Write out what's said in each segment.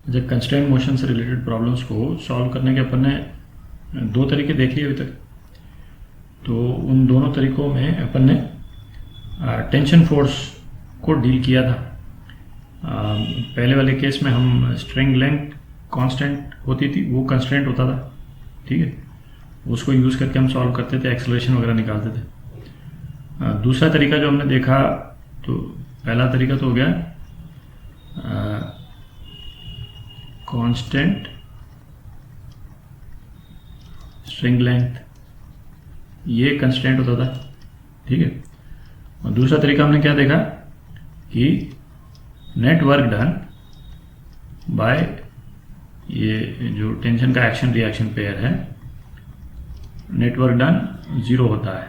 जब constraint motion से related problems को सॉल्व करने के अपन ने दो तरीके देख लिए अभी तक। तो उन दोनों तरीकों में अपन ने टेंशन फोर्स को डील किया था। पहले वाले केस में हम स्ट्रिंग लेंथ कांस्टेंट होती थी, वो कंस्ट्रेंट होता था, ठीक है, उसको यूज़ करके हम सॉल्व करते थे, एक्सेलरेशन वगैरह निकालते थे। दूसरा तरीका जो हमने देखा, तो पहला तरीका तो हो गया कांस्टेंट स्ट्रिंग लेंथ, ये कंस्टेंट होता था, ठीक है। और दूसरा तरीका हमने क्या देखा कि नेट वर्क डन बाय ये जो टेंशन का एक्शन रिएक्शन पेयर है, नेट वर्क डन 0 होता है,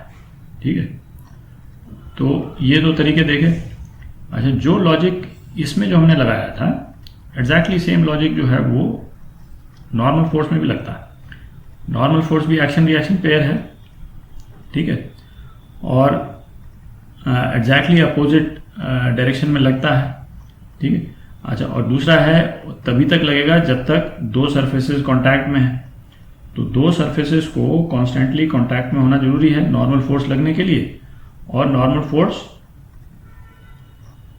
ठीक है। तो ये दो तरीके देखे। अच्छा, जो लॉजिक इसमें जो हमने लगाया था, एग्जैक्टली सेम लॉजिक जो है वो नॉर्मल फोर्स में भी लगता है। नॉर्मल फोर्स भी एक्शन रिएक्शन पेयर है, ठीक है, और एग्जैक्टली अपोजिट डायरेक्शन में लगता है, ठीक है। अच्छा, और दूसरा है तभी तक लगेगा जब तक दो सरफेसेस कांटेक्ट में है। तो दो सरफेसेस को कॉन्स्टेंटली कांटेक्ट में होना जरूरी है नॉर्मल फोर्स लगने के लिए, और नॉर्मल फोर्स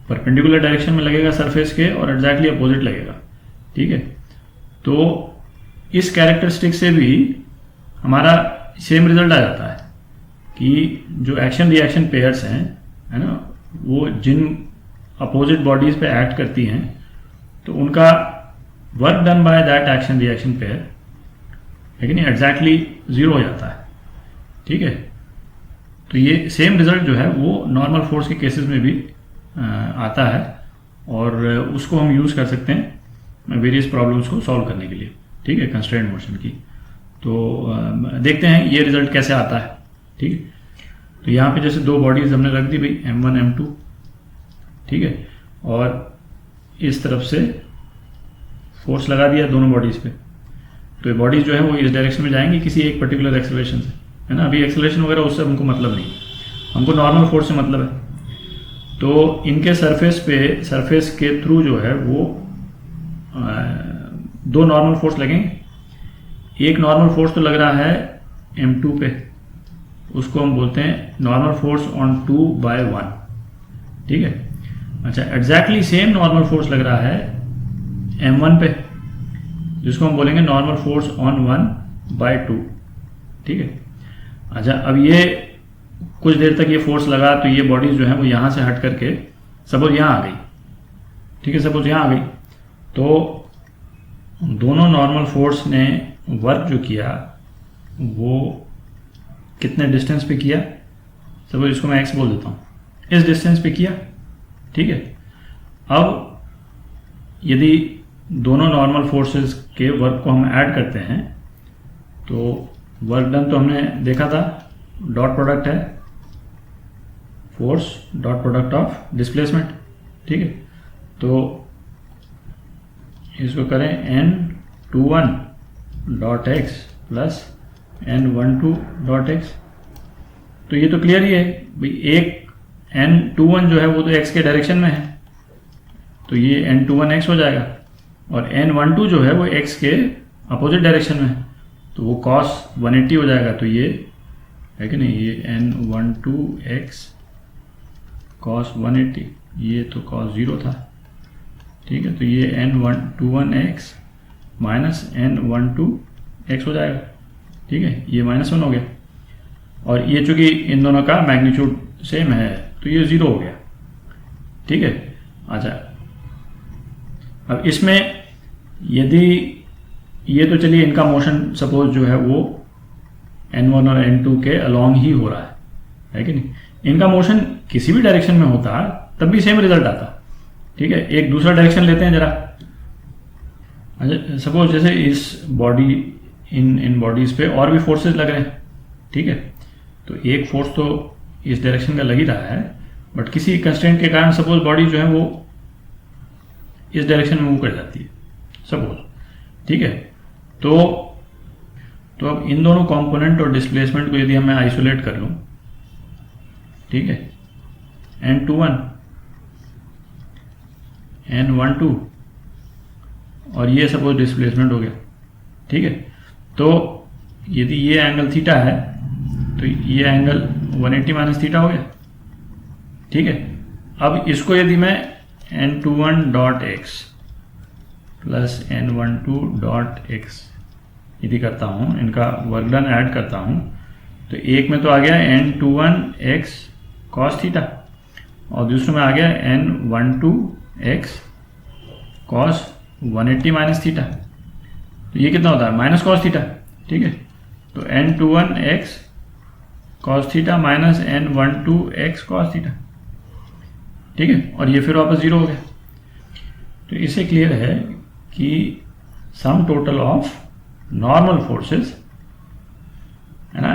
परपेंडिकुलर डायरेक्शन में लगेगा सरफेस के और एग्जैक्टली अपोजिट लगेगा, ठीक है। तो इस कैरेक्टरिस्टिक से भी हमारा सेम रिजल्ट आ जाता है कि जो एक्शन रिएक्शन पेयर्स हैं, है ना, वो जिन अपोजिट बॉडीज पे एक्ट करती हैं, तो उनका work done by that action reaction pair, लेकिन ये एग्जैक्टली 0 हो जाता है, ठीक है। तो ये सेम रिजल्ट जो है वो नॉर्मल फोर्स के केसेस में भी आता है, और उसको हम यूज़ कर सकते हैं वेरियस प्रॉब्लम्स को सॉल्व करने के लिए, ठीक है, कंस्ट्रेंट मोशन की। तो देखते हैं ये रिजल्ट कैसे आता है, ठीक है। तो यहाँ पे जैसे दो बॉडीज हमने रख दी भाई, M1 M2, ठीक है, और इस तरफ से फोर्स लगा दिया दोनों बॉडीज पे। तो ये बॉडीज जो है वो इस डायरेक्शन में जाएंगी किसी एक पर्टिकुलर एक्सेलरेशन से, है ना। अभी एक्सेलरेशन वगैरह उससे हमको मतलब नहीं, हमको नॉर्मल फोर्स से मतलब है। तो इनके सरफेस के थ्रू जो है वो दो नॉर्मल फोर्स लगेंगे। एक नॉर्मल फोर्स तो लग रहा है M2 पे, उसको हम बोलते हैं नॉर्मल फोर्स ऑन 2/1, ठीक है। अच्छा, एग्जैक्टली सेम नॉर्मल फोर्स लग रहा है M1 पे, जिसको हम बोलेंगे नॉर्मल फोर्स ऑन 1/2, ठीक है। अच्छा, अब ये कुछ देर तक ये फोर्स लगा, तो ये बॉडीज जो है वो यहाँ से हट करके सपोज यहाँ आ गई, ठीक है, सपोज यहाँ आ गई। तो दोनों नॉर्मल फोर्स ने वर्क जो किया वो कितने डिस्टेंस पे किया, सपोज इसको मैं x बोल देता हूँ, इस डिस्टेंस पे किया, ठीक है। अब यदि दोनों नॉर्मल फोर्सेस के वर्क को हम ऐड करते हैं, तो वर्क डन तो हमने देखा था, डॉट प्रोडक्ट है force dot product of displacement, ठीक है। तो इसको करें N21 dot x plus N12 dot x। तो ये तो क्लियर ही है भाई, एक N21 जो है वो तो x के डायरेक्शन में है, तो ये N21 x हो जाएगा, और N12 जो है वो x के अपोजिट डायरेक्शन में है, तो वो cos 180 हो जाएगा। तो ये है कि नहीं, ये N12 x cos 180, ये तो cos 0 था, ठीक है। तो ये N21 x minus N12 x हो जाएगा, ठीक है, ये -1 हो गया, और ये चूंकि इन दोनों का मैग्नीट्यूड सेम है तो ये 0 हो गया, ठीक है। अच्छा, अब इसमें यदि ये तो चलिए इनका मोशन सपोज जो है वो N1 और N2 के अलॉन्ग ही हो रहा है कि नहीं, इनका मोशन किसी भी डायरेक्शन में होता तब भी सेम रिजल्ट आता, ठीक है। एक दूसरा डायरेक्शन लेते हैं जरा। अच्छा, सपोज जैसे इस बॉडी इन बॉडीज पे और भी फोर्सेस लग रहे हैं, ठीक है। तो एक फोर्स तो इस डायरेक्शन का लग ही रहा है, बट किसी कंस्ट्रेंट के कारण सपोज बॉडी जो है वो इस डायरेक्शन में मूव कर जाती है सपोज, ठीक है। तो अब इन दोनों कंपोनेंट और डिस्प्लेसमेंट को यदि मैं आइसोलेट कर लूं, ठीक है, N21 N12 और ये सपोज डिस्प्लेसमेंट हो गया, ठीक है। तो यदि ये एंगल थीटा है तो ये एंगल 180 माइनस थीटा हो गया, ठीक है। अब इसको यदि मैं n21 dot x plus n12 dot x यदि करता हूँ, इनका वर्क डन ऐड करता हूँ, तो एक में तो आ गया n21 एक्स कॉस थीटा और दूसरे में आ गया n12 x cos 180 minus theta. तो ये कितना होता है? माइनस कॉस थीटा, ठीक है। तो n21 x cos theta minus n12 x cos theta, ठीक है। और ये फिर वापस जीरो हो गया। तो इससे क्लियर है कि sum total of normal forces है ना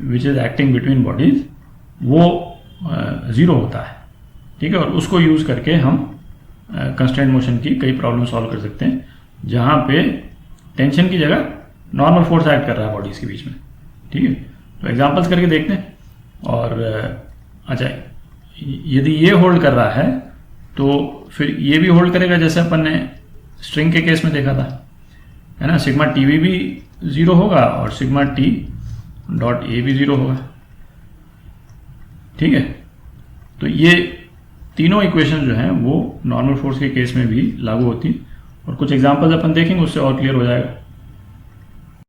which is acting between bodies वो ज़ीरो होता है, ठीक है। और उसको यूज़ करके हम कंस्टेंट मोशन की कई प्रॉब्लम सॉल्व कर सकते हैं जहाँ पे टेंशन की जगह नॉर्मल फोर्स एक्ट कर रहा है बॉडीज़ के बीच में, ठीक है। तो एग्जांपल्स करके देखते हैं। और अच्छा, यदि ये होल्ड कर रहा है तो फिर ये भी होल्ड करेगा, जैसे अपन ने स्ट्रिंग के केस में देखा था, है ना। सिग्मा टी भी ज़ीरो होगा और सिग्मा टी डॉट ए भी ज़ीरो होगा, ठीक है। तो ये तीनों इक्वेशन जो हैं वो नॉर्मल फोर्स के केस में भी लागू होती है और कुछ एग्जांपल्स अपन देखेंगे, उससे और क्लियर हो जाएगा।